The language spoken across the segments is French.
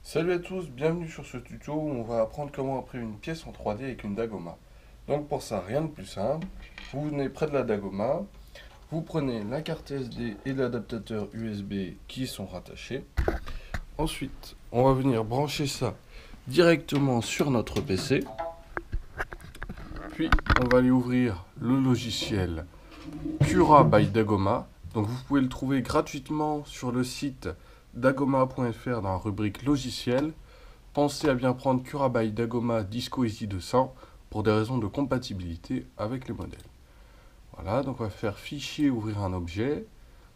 Salut à tous, bienvenue sur ce tuto où on va apprendre comment imprimer une pièce en 3D avec une Dagoma. Donc pour ça, rien de plus simple, vous venez près de la Dagoma, vous prenez la carte SD et l'adaptateur USB qui sont rattachés. Ensuite, on va venir brancher ça directement sur notre PC. Puis on va aller ouvrir le logiciel Cura by Dagoma. Donc vous pouvez le trouver gratuitement sur le site dagoma.fr dans la rubrique logiciel. Pensez à bien prendre Cura by Dagoma Disco Easy 200 pour des raisons de compatibilité avec les modèles. Voilà, donc on va faire fichier, ouvrir un objet.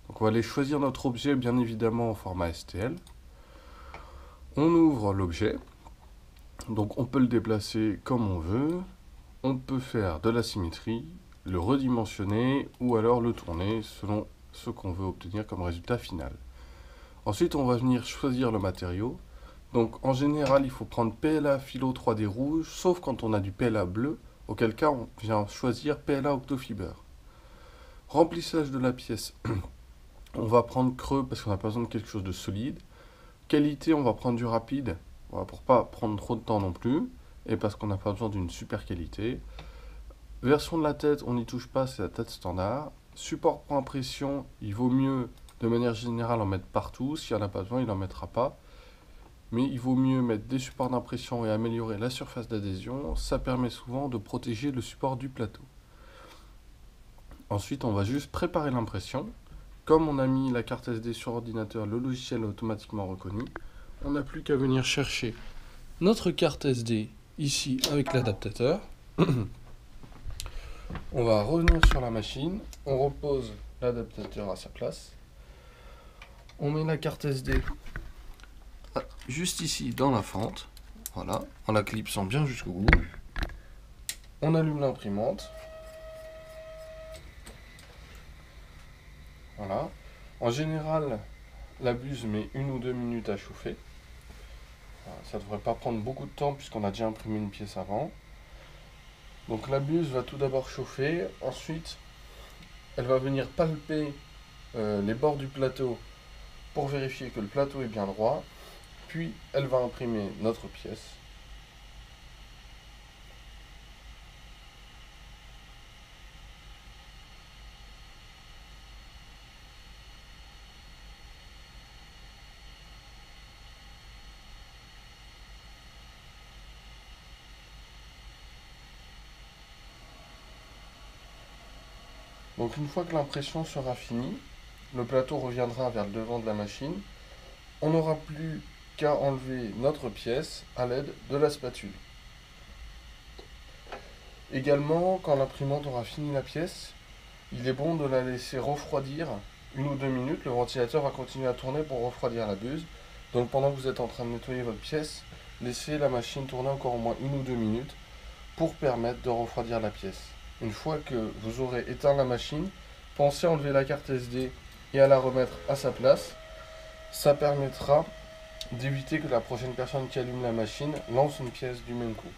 Donc on va aller choisir notre objet bien évidemment en format STL. On ouvre l'objet. Donc on peut le déplacer comme on veut. On peut faire de la symétrie, le redimensionner ou alors le tourner selon ce qu'on veut obtenir comme résultat final. Ensuite, on va venir choisir le matériau. Donc en général, il faut prendre PLA philo 3D rouge, sauf quand on a du PLA bleu, auquel cas on vient choisir PLA octofiber. Remplissage de la pièce. On va prendre creux parce qu'on n'a pas besoin de quelque chose de solide. Qualité, on va prendre du rapide, voilà, pour pas prendre trop de temps non plus, et parce qu'on n'a pas besoin d'une super qualité. Version de la tête, on n'y touche pas, c'est la tête standard. Support pour impression, il vaut mieux de manière générale en mettre partout. S'il n'y en a pas besoin, il n'en mettra pas. Mais il vaut mieux mettre des supports d'impression et améliorer la surface d'adhésion. Ça permet souvent de protéger le support du plateau. Ensuite, on va juste préparer l'impression. Comme on a mis la carte SD sur ordinateur, le logiciel est automatiquement reconnu. On n'a plus qu'à venir chercher notre carte SD ici avec l'adaptateur. On va revenir sur la machine, on repose l'adaptateur à sa place. On met la carte SD juste ici dans la fente, voilà, en la clipsant bien jusqu'au bout. On allume l'imprimante. Voilà. En général, la buse met 1 ou 2 minutes à chauffer. Voilà, ça ne devrait pas prendre beaucoup de temps puisqu'on a déjà imprimé une pièce avant. Donc la buse va tout d'abord chauffer, ensuite elle va venir palper les bords du plateau pour vérifier que le plateau est bien droit, puis elle va imprimer notre pièce. Donc une fois que l'impression sera finie, le plateau reviendra vers le devant de la machine. On n'aura plus qu'à enlever notre pièce à l'aide de la spatule. Également, quand l'imprimante aura fini la pièce, il est bon de la laisser refroidir 1 ou 2 minutes. Le ventilateur va continuer à tourner pour refroidir la buse. Donc pendant que vous êtes en train de nettoyer votre pièce, laissez la machine tourner encore au moins 1 ou 2 minutes pour permettre de refroidir la pièce. Une fois que vous aurez éteint la machine, pensez à enlever la carte SD et à la remettre à sa place. Ça permettra d'éviter que la prochaine personne qui allume la machine lance une pièce du même coup.